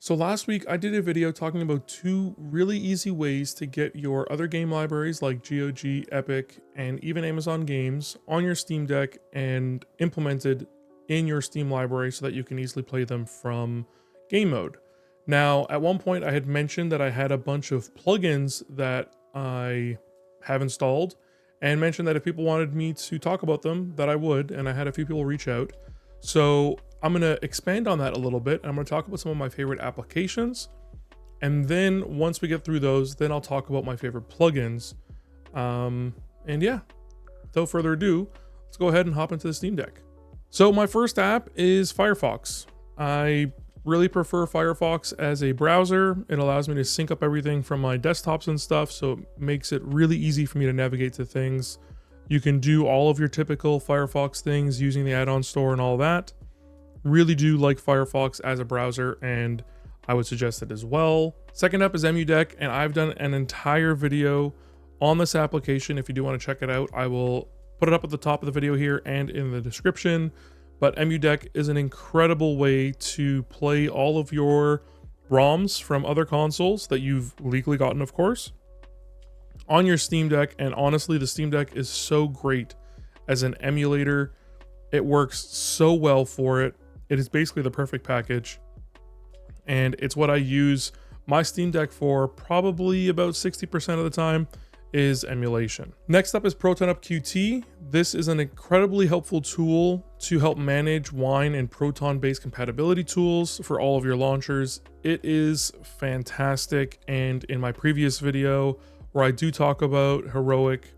So last week I did a video talking about 2 really easy ways to get your other game libraries like GOG, Epic, and even Amazon games on your Steam Deck and implemented in your Steam library so that you can easily play them from game mode. Now, at one point I had mentioned that I had a bunch of plugins that I have installed and mentioned that if people wanted me to talk about them, that I would, and I had a few people reach out. So I'm going to expand on that a little bit. I'm going to talk about some of my favorite applications. And then once we get through those, then I'll talk about my favorite plugins. And yeah, without further ado, let's go ahead and hop into the Steam Deck. So my first app is Firefox. I really prefer Firefox as a browser. It allows me to sync up everything from my desktops and stuff, so it makes it really easy for me to navigate to things. You can do all of your typical Firefox things using the add-on store and all that. Really do like Firefox as a browser, and I would suggest it as well. Second up is EmuDeck, and I've done an entire video on this application. If you do want to check it out, I will put it up at the top of the video here and in the description. But EmuDeck is an incredible way to play all of your ROMs from other consoles that you've legally gotten, of course, on your Steam Deck. And honestly, the Steam Deck is so great as an emulator. It works so well for it. It is basically the perfect package, and it's what I use my Steam Deck for probably about 60% of the time is emulation. Next up is ProtonUp-QT. This is an incredibly helpful tool to help manage Wine and Proton-based compatibility tools for all of your launchers. It is fantastic, and in my previous video where I do talk about Heroic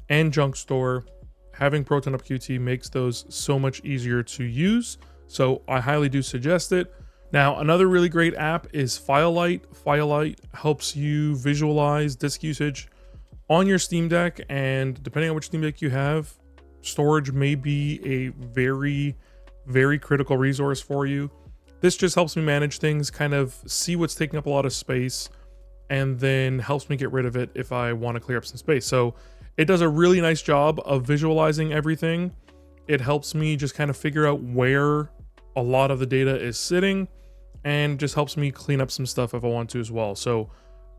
and Junk Store, having ProtonUp-QT makes those so much easier to use, so I highly do suggest it. Now, another really great app is Filelight. Filelight helps you visualize disk usage on your Steam Deck, and depending on which Steam Deck you have, storage may be a very, very critical resource for you. This just helps me manage things, kind of see what's taking up a lot of space, and then helps me get rid of it if I want to clear up some space. So it does a really nice job of visualizing everything. It helps me just kind of figure out where a lot of the data is sitting, and just helps me clean up some stuff if I want to as well. So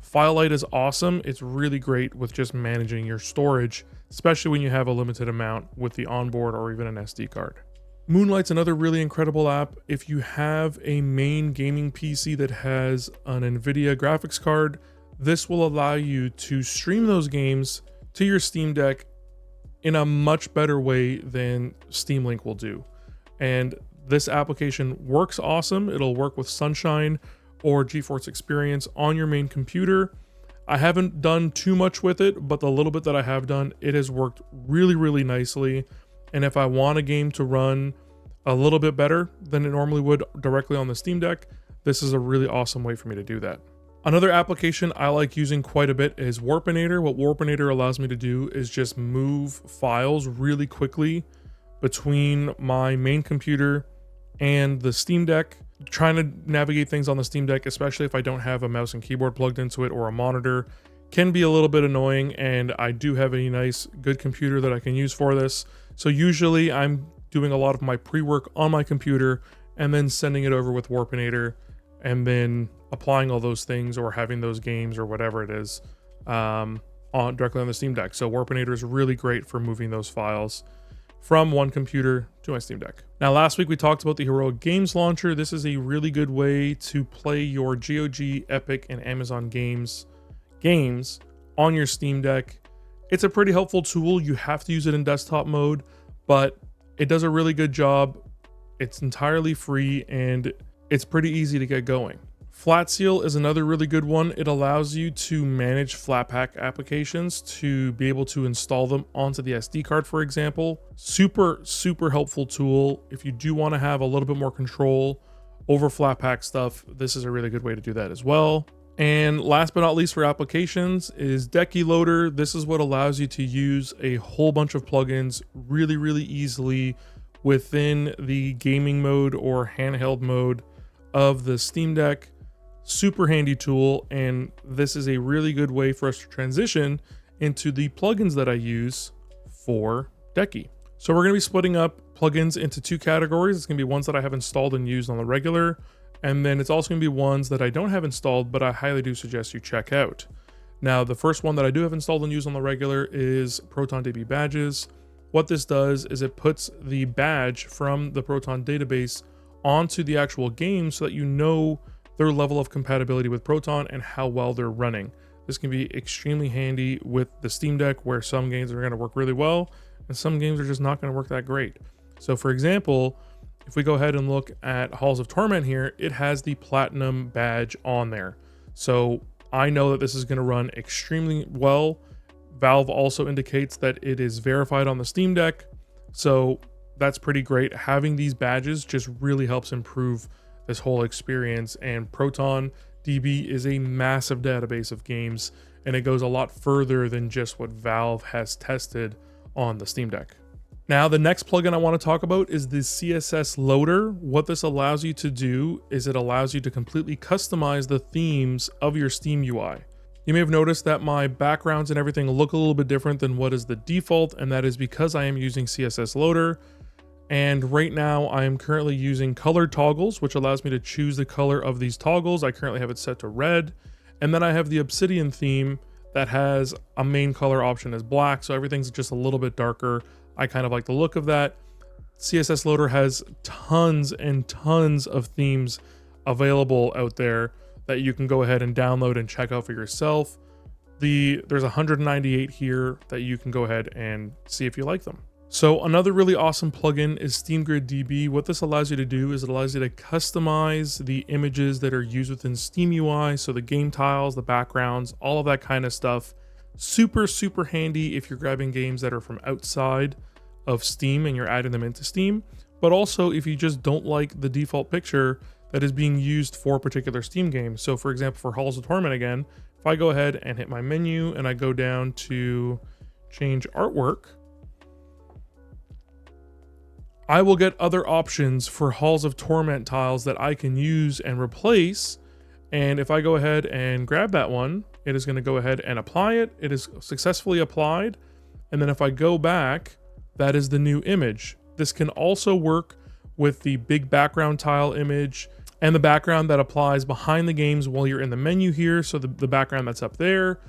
Filelight is awesome. It's really great with just managing your storage, especially when you have a limited amount with the onboard or even an SD card. Moonlight's another really incredible app. If you have a main gaming PC that has an NVIDIA graphics card, this will allow you to stream those games to your Steam Deck in a much better way than Steam Link will do. And this application works awesome. It'll work with Sunshine or GeForce Experience on your main computer. I haven't done too much with it, but the little bit that I have done, it has worked really, really nicely. And if I want a game to run a little bit better than it normally would directly on the Steam Deck, this is a really awesome way for me to do that. Another application I like using quite a bit is Warpinator. What Warpinator allows me to do is just move files really quickly between my main computer and the Steam Deck. Trying to navigate things on the Steam Deck, especially if I don't have a mouse and keyboard plugged into it or a monitor, can be a little bit annoying, and I do have a nice good computer that I can use for this. So usually I'm doing a lot of my pre-work on my computer and then sending it over with Warpinator and then applying all those things or having those games or whatever it is directly on the Steam Deck. So Warpinator is really great for moving those files from one computer to my Steam Deck. Now, last week we talked about the Heroic Games Launcher. This is a really good way to play your GOG, Epic, and Amazon games on your Steam Deck. It's a pretty helpful tool. You have to use it in desktop mode, but it does a really good job. It's entirely free, and it's pretty easy to get going. Flatseal is another really good one. It allows you to manage Flatpak applications, to be able to install them onto the SD card, for example. Super, super helpful tool. If you do want to have a little bit more control over Flatpak stuff, this is a really good way to do that as well. And last but not least for applications is Decky Loader. This is what allows you to use a whole bunch of plugins really, really easily within the gaming mode or handheld mode of the Steam Deck. Super handy tool, and this is a really good way for us to transition into the plugins that I use for Decky. So we're going to be splitting up plugins into 2 categories. It's going to be ones that I have installed and used on the regular, And then it's also going to be ones that I don't have installed, but I highly do suggest you check out. Now, the first one that I do have installed and use on the regular is ProtonDB Badges. What this does is it puts the badge from the Proton database onto the actual game so that you know their level of compatibility with Proton and how well they're running. This can be extremely handy with the Steam Deck, where some games are going to work really well and some games are just not going to work that great. So for example, if we go ahead and look at Halls of Torment here, it has the Platinum badge on there. So I know that this is going to run extremely well. Valve also indicates that it is verified on the Steam Deck. So that's pretty great. Having these badges just really helps improve this whole experience. And ProtonDB is a massive database of games, and it goes a lot further than just what Valve has tested on the Steam Deck. Now, the next plugin I want to talk about is the CSS Loader. What this allows you to do is it allows you to completely customize the themes of your Steam UI. You may have noticed that my backgrounds and everything look a little bit different than what is the default, and that is because I am using CSS Loader. And right now I am currently using colored toggles, which allows me to choose the color of these toggles. I currently have it set to red. And then I have the Obsidian theme that has a main color option as black. So everything's just a little bit darker. I kind of like the look of that. CSS Loader has tons and tons of themes available out there that you can go ahead and download and check out for yourself. There's 198 here that you can go ahead and see if you like them. So another really awesome plugin is SteamgridDB. What this allows you to do is it allows you to customize the images that are used within Steam UI. So the game tiles, the backgrounds, all of that kind of stuff. Super, super handy if you're grabbing games that are from outside of Steam and you're adding them into Steam. But also if you just don't like the default picture that is being used for a particular Steam game. So for example, for Halls of Torment again, if I go ahead and hit my menu and I go down to change artwork, I will get other options for Halls of Torment tiles that I can use and replace. And if I go ahead and grab that one, it is going to go ahead and apply it. It is successfully applied. And then if I go back, that is the new image. This can also work with the big background tile image and the background that applies behind the games while you're in the menu here. So the background that's up there,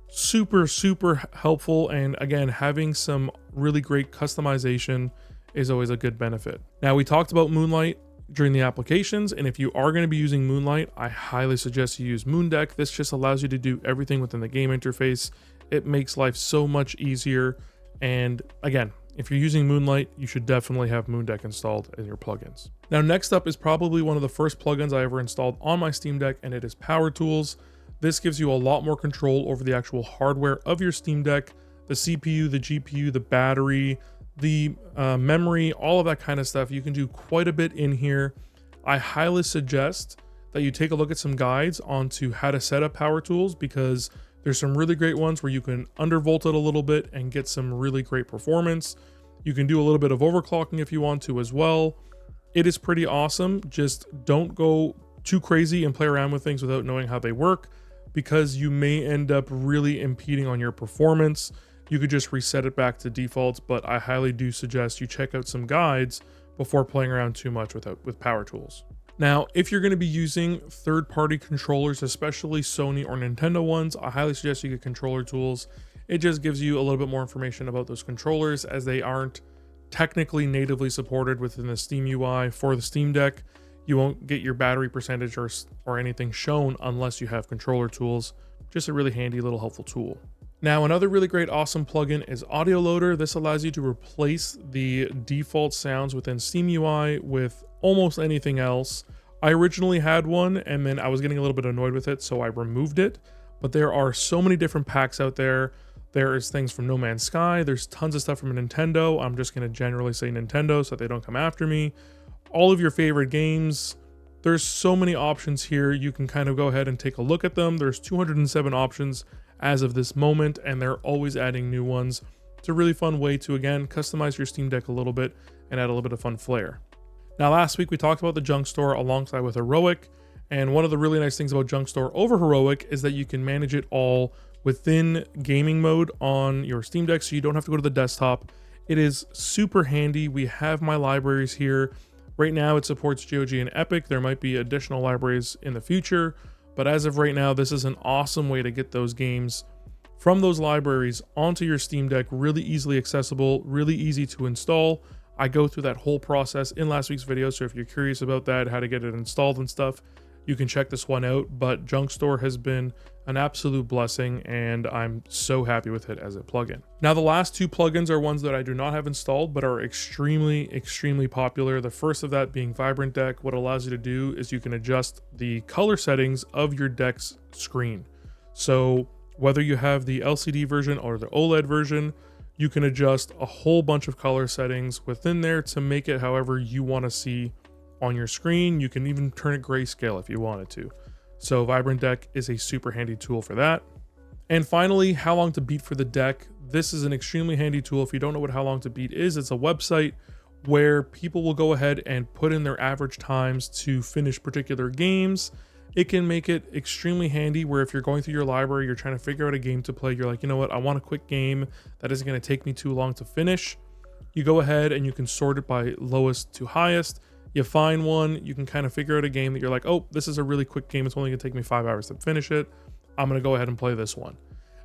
super, super helpful. And again, having some really great customization is always a good benefit. Now, we talked about Moonlight during the applications, and if you are going to be using Moonlight, I highly suggest you use Moondeck. This just allows you to do everything within the game interface. It makes life so much easier. And again, if you're using Moonlight, you should definitely have Moondeck installed in your plugins. Now, next up is probably one of the first plugins I ever installed on my Steam Deck, and it is Powertools. This gives you a lot more control over the actual hardware of your Steam Deck, the CPU, the GPU, the battery, the memory, all of that kind of stuff. You can do quite a bit in here. I highly suggest that you take a look at some guides onto how to set up Powertools, because there's some really great ones where you can undervolt it a little bit and get some really great performance. You can do a little bit of overclocking if you want to as well. It is pretty awesome. Just don't go too crazy and play around with things without knowing how they work, because you may end up really impeding on your performance. You could just reset it back to defaults, but I highly do suggest you check out some guides before playing around too much with Powertools. Now, if you're going to be using third-party controllers, especially Sony or Nintendo ones, I highly suggest you get Controller Tools. It just gives you a little bit more information about those controllers, as they aren't technically natively supported within the Steam UI for the Steam Deck. You won't get your battery percentage or anything shown unless you have Controller Tools. Just a really handy little helpful tool. Now, another really great awesome plugin is Audio Loader. This allows you to replace the default sounds within Steam UI with almost anything else. I originally had one and then I was getting a little bit annoyed with it, so I removed it. But there are so many different packs out there. There is things from No Man's Sky. There's tons of stuff from Nintendo. I'm just going to generally say Nintendo so that they don't come after me. All of your favorite games. There's so many options here. You can kind of go ahead and take a look at them. There's 207 options as of this moment, and they're always adding new ones. It's a really fun way to, again, customize your Steam Deck a little bit and add a little bit of fun flair. Now, last week we talked about the Junk Store alongside with Heroic, and one of the really nice things about Junk Store over Heroic is that you can manage it all within gaming mode on your Steam Deck, so you don't have to go to the desktop. It is super handy. We have my libraries here Right now it supports GOG and Epic. There might be additional libraries in the future, but as of right now, this is an awesome way to get those games from those libraries onto your Steam Deck, really easily accessible, really easy to install. I go through that whole process in last week's video, so if you're curious about that, how to get it installed and stuff, you can check this one out. But Junk Store has been an absolute blessing, and I'm so happy with it as a plugin. Now, the last two plugins are ones that I do not have installed, but are extremely popular. The first of that being VibrantDeck. What it allows you to do is you can adjust the color settings of your deck's screen. So whether you have the LCD version or the OLED version, you can adjust a whole bunch of color settings within there to make it however you want to see on your screen. You can even turn it grayscale if you wanted to. So VibrantDeck is a super handy tool for that. And finally, How Long to Beat for the deck. This is an extremely handy tool. If you don't know what How Long to Beat is, it's a website where people will go ahead and put in their average times to finish particular games. It can make it extremely handy where if you're going through your library, you're trying to figure out a game to play, you're like, you know what, I want a quick game that isn't going to take me too long to finish. You go ahead and you can sort it by lowest to highest. You find one, you can kind of figure out a game that you're like, oh, this is a really quick game. It's only gonna take me 5 hours to finish it. I'm gonna go ahead and play this one.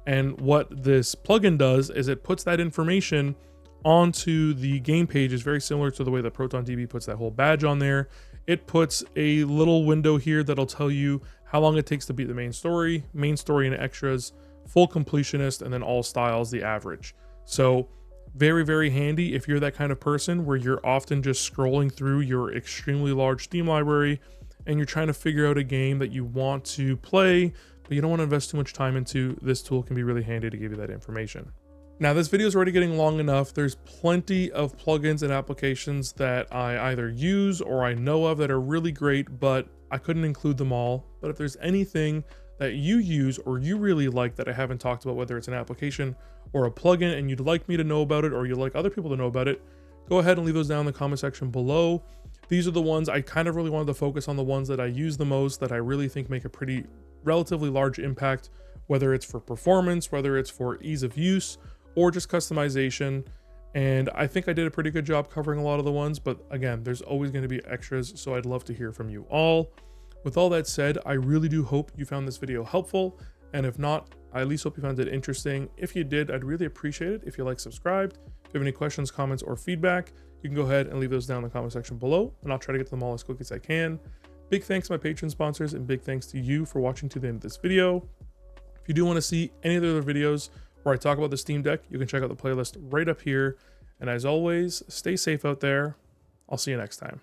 And what this plugin does is it puts that information onto the game page. Is very similar to the way that ProtonDB puts that whole badge on there. It puts a little window here that'll tell you how long it takes to beat the main story and extras, full completionist, and then all styles, the average. So very handy if you're that kind of person where you're often just scrolling through your extremely large Steam library and you're trying to figure out a game that you want to play, but you don't want to invest too much time into. This tool can be really handy to give you that information. Now, this video is already getting long enough. There's plenty of plugins and applications that I either use or I know of that are really great, but I couldn't include them all. But if there's anything that you use or you really like that I haven't talked about, whether it's an application or a plugin, and you'd like me to know about it or you'd like other people to know about it, go ahead and leave those down in the comment section below. These are the ones I kind of really wanted to focus on, the ones that I use the most, that I really think make a pretty relatively large impact, whether it's for performance, whether it's for ease of use, or just customization. And I think I did a pretty good job covering a lot of the ones, but again, there's always going to be extras, so I'd love to hear from you all. With all that said, I really do hope you found this video helpful, and if not, I at least hope you found it interesting. If you did, I'd really appreciate it if you subscribed. If you have any questions, comments, or feedback, you can go ahead and leave those down in the comment section below, and I'll try to get to them all as quick as I can. Big thanks to my Patreon sponsors, and big thanks to you for watching to the end of this video. If you do want to see any of the other videos where I talk about the Steam Deck, you can check out the playlist right up here. And as always, stay safe out there. I'll see you next time.